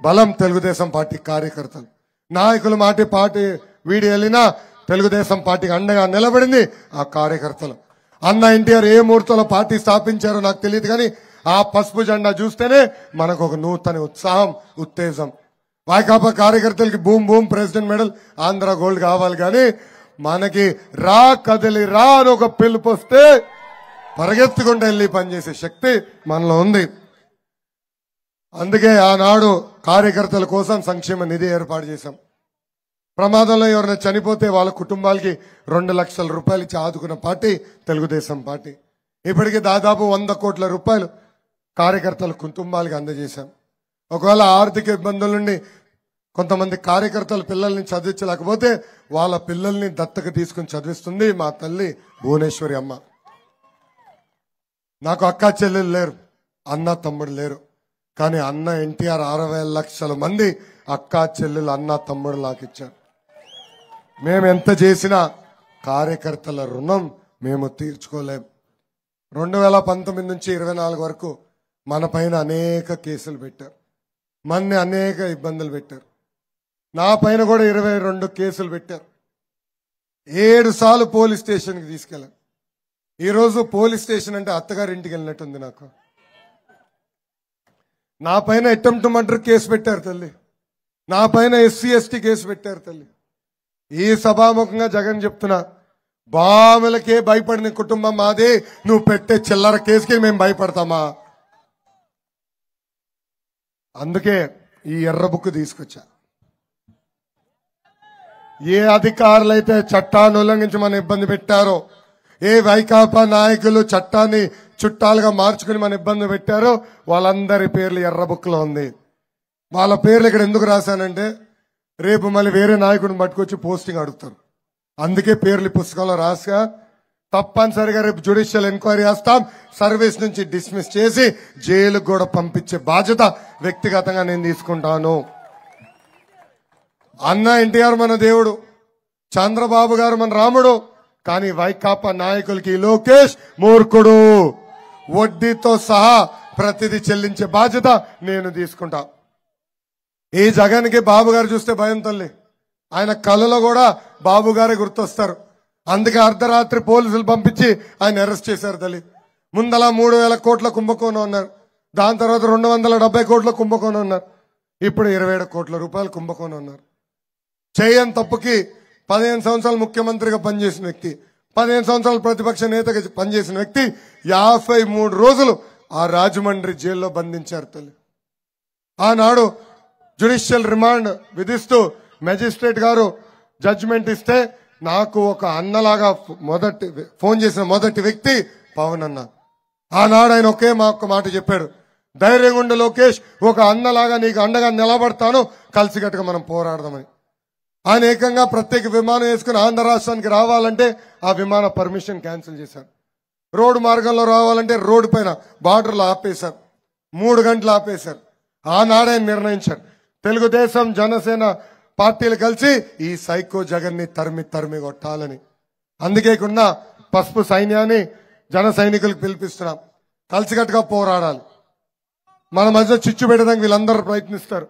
బలం తెలుగుదేశం పార్టీ కార్యకర్తలు. నాయకులు పార్టీ వీడి వెళ్ళినా తెలుగుదేశం పార్టీకి అండగా నిలబడింది ఆ కార్యకర్తలు. అన్న ఎన్టీఆర్ ఏ ముహూర్తంలో పార్టీ స్థాపించారో నాకు తెలియదు, కానీ ఆ పసుపు జెండా చూస్తేనే మనకు ఒక నూతన ఉత్సాహం, ఉత్తేజం. వైకాపా కార్యకర్తలకి boom boom president medal, Andhra gold కావాలి, కానీ మనకి రా కదిలి రా అని ఒక పిలుపు వస్తే పరిగెత్తుకుంటూ వెళ్ళి పనిచేసే శక్తి మనలో ఉంది. అందుకే ఆనాడు కార్యకర్తల కోసం సంక్షేమ నిధి ఏర్పాటు చేశాం. ప్రమాదంలో ఎవరైనా చనిపోతే వాళ్ళ కుటుంబాలకి 2 లక్షల రూపాయలు ఇచ్చి ఆదుకున్న పార్టీ తెలుగుదేశం పార్టీ. ఇప్పటికీ దాదాపు 100 కోట్ల రూపాయలు కార్యకర్తల కుటుంబాలకి అందజేశాం. ఒకవేళ ఆర్థిక ఇబ్బందుల నుండి కొంతమంది కార్యకర్తల పిల్లల్ని చదివించలేకపోతే వాళ్ళ పిల్లల్ని దత్తక తీసుకుని చదివిస్తుంది మా తల్లి భువనేశ్వరి అమ్మ. నాకు అక్క చెల్లెలు లేరు, అన్న తమ్ముడు లేరు, కానీ అన్న ఎన్టీఆర్ 60 లక్షల మంది అక్క చెల్లెలు అన్న తమ్ముడు నాకు ఇచ్చారు. మేము ఎంత చేసినా కార్యకర్తల రుణం మేము తీర్చుకోలేం. 2019 నుంచి 24 వరకు మన పైన అనేక కేసులు పెట్టారు, మన్ని అనేక ఇబ్బందులు పెట్టారు. నా పైన కూడా 22 కేసులు పెట్టారు. 7 సార్లు పోలీస్ స్టేషన్కి తీసుకెళ్ళాను. ఈరోజు పోలీస్ స్టేషన్ అంటే అత్తగారి ఇంటికి వెళ్ళినట్టుంది నాకు. నా పైన అటెంప్ట్ మర్డర్ కేసు పెట్టారు తల్లి, నా పైన SC/ST కేసు పెట్టారు తల్లి. ఈ సభాముఖంగా జగన్ చెప్తున్నా, బాములకే భయపడిన కుటుంబం మాది, నువ్వు పెట్టే చిల్లర కేసుకి మేము భయపడతామా? అందుకే ఈ ఎర్ర బుక్ తీసుకొచ్చా. ఏ అధికారులైతే చట్టాన్ని ఉల్లంఘించి మన ఇబ్బంది పెట్టారో, ఏ వైకాపా నాయకులు చట్టాన్ని చుట్టాలుగా మార్చుకుని మన ఇబ్బంది పెట్టారో వాళ్ళందరి పేర్లు ఎర్ర బుక్ లో ఉంది. వాళ్ళ పేర్లు ఇక్కడ ఎందుకు రాశానంటే రేపు మళ్ళీ వేరే నాయకుడిని పట్టుకొచ్చి పోస్టింగ్ అడుగుతారు. అందుకే పేర్లు పుస్తకంలో రాసా. తప్పనిసరిగా రేపు జ్యుడిషియల్ ఎంక్వైరీ చేస్తాం. సర్వీస్ నుంచి డిస్మిస్ చేసి జైలుకు కూడా పంపించే బాధ్యత వ్యక్తిగతంగా నేను తీసుకుంటాను. అన్న ఎన్టీఆర్ మన దేవుడు, చంద్రబాబు గారు మన రాముడు, కానీ వైకాపా నాయకులకి లోకేష్ మూర్ఖుడు. వడ్డీతో సహా ప్రతిదీ చెల్లించే బాధ్యత నేను తీసుకుంటా. ఈ జగన్కి బాబు గారు చూస్తే భయం తల్లి. ఆయన కళ్ళలో కూడా బాబు గారే గుర్తొస్తారు. అందుకే అర్ధరాత్రి పోలీసులు పంపించి ఆయన అరెస్ట్ చేశారు తల్లి. ముందలా 3,000 కోట్ల కుంభకోణం ఉన్నారు, దాని తర్వాత 270 కోట్ల కుంభకోణం ఉన్నారు, ఇప్పుడు 27 కోట్ల రూపాయల కుంభకోణం ఉన్నారు. చేయని తప్పుకి 15 సంవత్సరాలు ముఖ్యమంత్రిగా పనిచేసిన వ్యక్తి, 15 సంవత్సరాలు ప్రతిపక్ష నేతగా పనిచేసిన వ్యక్తి 53 రోజులు ఆ రాజమండ్రి జైల్లో బంధించారు తల్లి. ఆనాడు జ్యుడిషియల్ రిమాండ్ విధిస్తూ మెజిస్ట్రేట్ గారు జడ్జిమెంట్ ఇస్తే నాకు ఒక అన్నలాగా ఫోన్ చేసిన మొదటి వ్యక్తి పవన్ అన్న. ఆనాడు ఆయన ఒకే మాట చెప్పాడు, ధైర్యంగా ఉండు లోకేష్, ఒక అన్నలాగా నీకు అండగా నిలబడతాను, కలిసికట్టుగా మనం పోరాడదామని. ఆయన ఏకంగా ప్రత్యేక విమానం వేసుకుని ఆంధ్ర రాష్ట్రానికి రావాలంటే ఆ విమాన పర్మిషన్ క్యాన్సిల్ చేశారు. రోడ్డు మార్గంలో రావాలంటే రోడ్డు పైన బార్డర్లో ఆపేశారు, 3 గంటలు ఆపేశారు. ఆనాడే నిర్ణయించారు తెలుగుదేశం జనసేన పార్టీలు కలిసి ఈ సైకో జగన్ ని తరిమి కొట్టాలని. అందుకే ఉన్న పసుపు సైన్యాన్ని జన సైనికులకు పిలిపిస్తున్నాం, కలిసికట్టుగా పోరాడాలి. మన మధ్య చిచ్చు పెట్టడానికి వీళ్ళందరూ ప్రయత్నిస్తారు.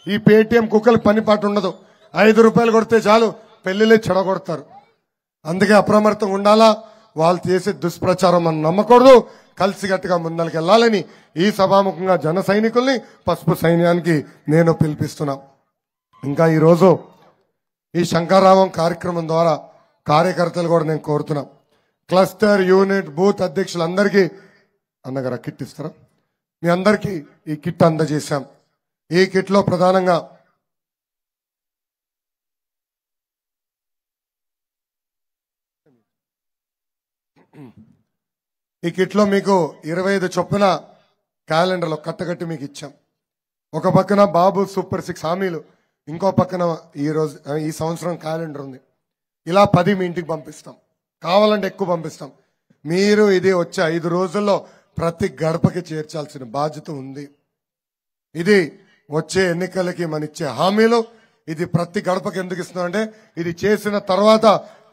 ఈ పేటీఎం కుక్కలకు పనిపాటు ఉండదు, 5 రూపాయలు కొడితే చాలు పెళ్లిలే చెడగొడతారు. అందుకే అప్రమత్తంగా ఉండాలా. వాళ్ళు చేసే దుష్ప్రచారం మనం నమ్మకూడదు, కలిసికట్టుగా ముందరికి వెళ్ళాలని ఈ సభాముఖంగా జన సైనికుల్ని పసుపు సైన్యానికి నేను పిలిపిస్తున్నా. ఇంకా ఈరోజు ఈ శంకరరావం కార్యక్రమం ద్వారా కార్యకర్తలు కూడా నేను కోరుతున్నా, క్లస్టర్ యూనిట్ బూత్ అధ్యక్షులందరికీ అన్నగారు ఆ కిట్ ఇస్తారా? మీ అందరికీ ఈ కిట్ అందజేశాం. ఈ కిట్లో ప్రధానంగా మీకు 25 చొప్పున క్యాలెండర్లో కట్టగట్టి మీకు ఇచ్చాం. ఒక పక్కన బాబు సూపర్ 6 హామీలు, ఇంకో పక్కన ఈ సంవత్సరం క్యాలెండర్ ఉంది. ఇలా 10 మీ ఇంటికి పంపిస్తాం. కావాలంటే ఎక్కువ పంపిస్తాం. మీరు ఇది వచ్చే 5 రోజుల్లో ప్రతి గడపకి చేర్చాల్సిన బాధ్యత ఉంది. ఇది వచ్చే ఎన్నికలకి మన ఇచ్చే హామీలు. ఇది ప్రతి గడపకి ఎందుకు ఇస్తున్నాం అంటే, ఇది చేసిన తర్వాత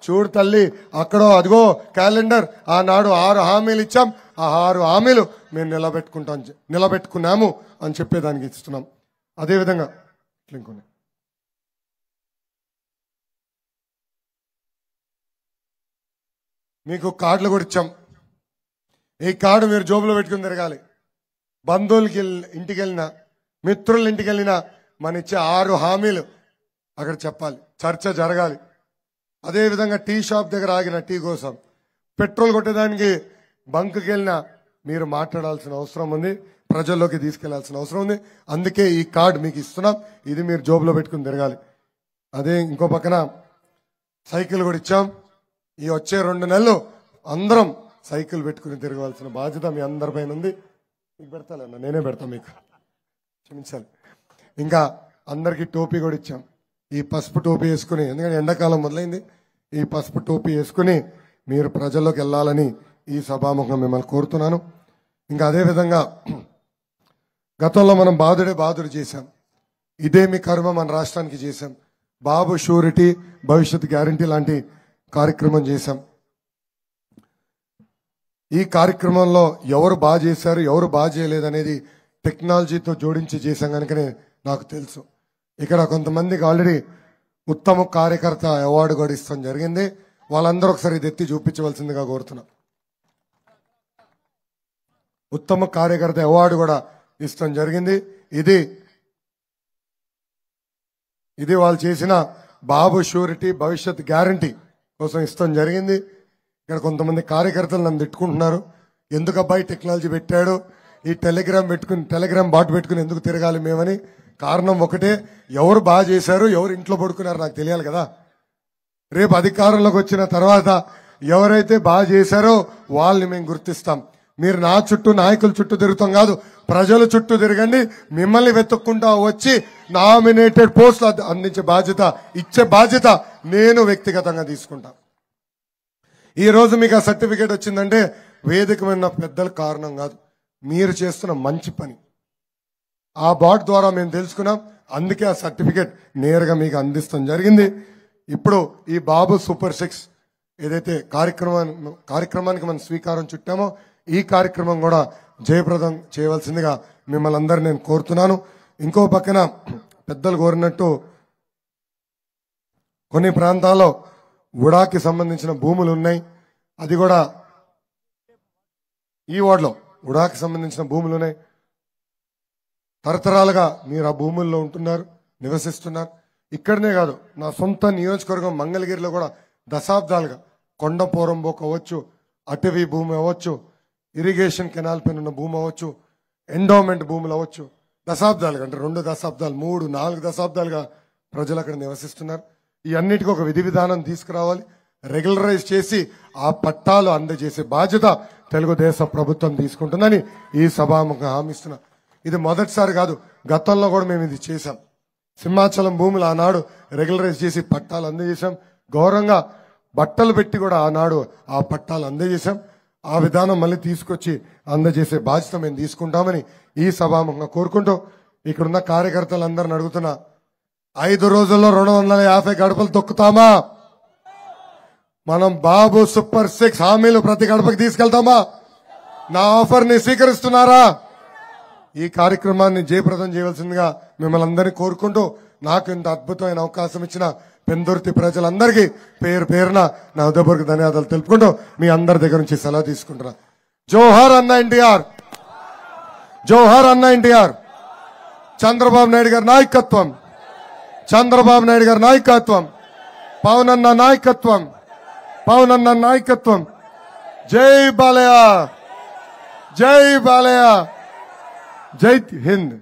చూడు తల్లి అక్కడో అదిగో క్యాలెండర్, ఆనాడు 6 హామీలు ఇచ్చాం, ఆ 6 హామీలు మేము నిలబెట్టుకున్నాము అని చెప్పేదానికి ఇస్తున్నాం. అదేవిధంగా ఇంకొన్ని మీకు కార్డులు కూడా ఇచ్చాం. ఈ కార్డు మీరు జోబులో పెట్టుకుని తిరగాలి. బంధువులకి ఇంటికి వెళ్ళినా, మిత్రుల ఇంటికి వెళ్ళినా మన ఇచ్చే 6 హామీలు అక్కడ చెప్పాలి, చర్చ జరగాలి. అదేవిధంగా టీ షాప్ దగ్గర ఆగిన టీ కోసం, పెట్రోల్ కొట్టేదానికి బంక్కి వెళ్ళినా మీరు మాట్లాడాల్సిన అవసరం ఉంది, ప్రజల్లోకి తీసుకెళ్లాల్సిన అవసరం ఉంది. అందుకే ఈ కార్డు మీకు ఇస్తున్నాం. ఇది మీరు జోబులో పెట్టుకుని తిరగాలి. అదే ఇంకో పక్కన సైకిల్ కూడా ఇచ్చాం. ఈ వచ్చే 2 నెలలు అందరం సైకిల్ పెట్టుకుని తిరగవలసిన బాధ్యత మీ అందరిపైన ఉంది. మీకు పెడతానన్నా, నేనే పెడతా, మీకు క్షమించాలి. ఇంకా అందరికీ టోపీ కూడా ఇచ్చాం. ఈ పసుపు టోపీ వేసుకుని, ఎందుకంటే ఎండాకాలం మొదలైంది, ఈ పసుపు టోపీ వేసుకుని మీరు ప్రజల్లోకి వెళ్ళాలని ఈ సభాముఖం మిమ్మల్ని కోరుతున్నాను. ఇంకా అదేవిధంగా గతంలో మనం బాధుడు చేశాం. ఇదే మీ కర్మ మన రాష్ట్రానికి చేశాం. బాబు షూరిటీ, భవిష్యత్ గ్యారంటీ లాంటి కార్యక్రమం చేశాం. ఈ కార్యక్రమంలో ఎవరు బాగా చేశారు, ఎవరు బాగా చేయలేదనేది టెక్నాలజీతో జోడించి చేశాం కనుకనే నాకు తెలుసు. ఇక్కడ కొంతమందికి ఆల్రెడీ ఉత్తమ కార్యకర్త అవార్డు కూడా ఇస్తాం జరిగింది. వాళ్ళందరూ ఒకసారి ఇది ఎత్తి చూపించవలసిందిగా కోరుతున్నా. ఉత్తమ కార్యకర్త అవార్డు కూడా ఇస్తాం జరిగింది. ఇది వాళ్ళు చేసిన బాబు షూరిటీ భవిష్యత్ గ్యారంటీ కోసం ఇస్తాం జరిగింది. ఇక్కడ కొంతమంది కార్యకర్తలు నన్ను తిట్టుకుంటున్నారు, ఎందుకు అబ్బాయి టెక్నాలజీ పెట్టాడు, ఈ టెలిగ్రామ్ బాట్ పెట్టుకుని ఎందుకు తిరగాలి మేమని. కారణం ఒకటే, ఎవరు బాగా చేశారు, ఎవరు ఇంట్లో పడుకున్నారు నాకు తెలియాలి కదా. రేపు అధికారంలోకి వచ్చిన తర్వాత ఎవరైతే బాగా చేశారో వాళ్ళని మేము గుర్తిస్తాం. మీరు నా చుట్టూ, నాయకుల చుట్టూ తిరుగుతాం కాదు, ప్రజల చుట్టూ తిరగండి. మిమ్మల్ని వెతుక్కుంటా వచ్చి నామినేటెడ్ పోస్టులు అందించే బాధ్యత, ఇచ్చే బాధ్యత నేను వ్యక్తిగతంగా తీసుకుంటా. ఈ రోజు మీకు ఆ సర్టిఫికేట్ వచ్చిందంటే వేదిక మీద పెద్దల కారణం కాదు, మీరు చేస్తున్న మంచి పని. ఆ బాట్ ద్వారా మేము తెలుసుకున్నాం, అందుకే ఆ సర్టిఫికేట్ నేరుగా మీకు అందిస్తాం జరిగింది. ఇప్పుడు ఈ బాబు సూపర్ 6 ఏదైతే కార్యక్రమానికి మనం స్వీకారం చుట్టామో, ఈ కార్యక్రమం కూడా జయప్రదం చేయవలసిందిగా మిమ్మల్ని అందరూ నేను కోరుతున్నాను. ఇంకో పక్కన పెద్దలు కోరినట్టు కొన్ని ప్రాంతాల్లో ఉడాకి సంబంధించిన భూములు ఉన్నాయి. అది కూడా ఈ వార్డులో ఉడాకి సంబంధించిన భూములు ఉన్నాయి. తరతరాలుగా మీరు ఆ భూముల్లో ఉంటున్నారు, నివసిస్తున్నారు. ఇక్కడనే కాదు, నా సొంత నియోజకవర్గం మంగళగిరిలో కూడా దశాబ్దాలుగా కొండ పోరంబోకు అవ్వచ్చు, అటవీ భూమి అవ్వచ్చు, ఇరిగేషన్ కెనాల్ పైన ఉన్న భూమి అవ్వచ్చు, ఎండోమెంట్ భూములు అవ్వచ్చు, దశాబ్దాలుగా అంటే 2 దశాబ్దాలు 3, 4 దశాబ్దాలుగా ప్రజలు అక్కడ నివసిస్తున్నారు. ఈ అన్నిటికీ ఒక విధి విధానం తీసుకురావాలి, రెగ్యులరైజ్ చేసి ఆ పట్టాలు అందజేసే బాధ్యత తెలుగుదేశం ప్రభుత్వం తీసుకుంటుందని ఈ సభాముఖంగా హామీ ఇస్తున్నా. ఇది మొదటిసారి కాదు, గతంలో కూడా మేము ఇది చేశాం. సింహాచలం భూములు ఆనాడు రెగ్యులరైజ్ చేసి పట్టాలు అందజేశాం. గౌరవంగా బట్టలు పెట్టి కూడా ఆనాడు ఆ పట్టాలు అందజేశాం. ఆ విధానం మళ్ళీ తీసుకొచ్చి అందజేసే బాధ్యత మేము తీసుకుంటామని ఈ సభాముఖంగా కోరుకుంటూ, ఇక్కడున్న కార్యకర్తలందరిని అడుగుతున్నా, 5 రోజుల్లో 250 గడపలు తొక్కుతామా? మనం బాబు సూపర్ 6 హామీలు ప్రతి గడపకి తీసుకెళ్తామా? నా ఆఫర్ ని స్వీకరిస్తున్నారా? ఈ కార్యక్రమాన్ని జయప్రదం చేయవలసిందిగా మిమ్మల్ని అందరినీ కోరుకుంటూ, నాకు ఇంత అద్భుతమైన అవకాశం ఇచ్చిన పెందుర్తి ప్రజలందరికీ పేరు పేరున నా హృదయపూర్వక ధన్యవాదాలు తెలుపుకుంటూ మీ అందరి దగ్గర నుంచి సెలవు తీసుకుంటున్నా. జోహార్ అన్న ఎన్టీఆర్, జోహార్ అన్న ఎన్టీఆర్. చంద్రబాబు నాయుడు గారి నాయకత్వం, చంద్రబాబు నాయుడు గారి నాయకత్వం, పవన్ అన్న నాయకత్వం, పవన్ అన్న నాయకత్వం. జై బాలయ్య, జై బాలయ్య, జై హింద్.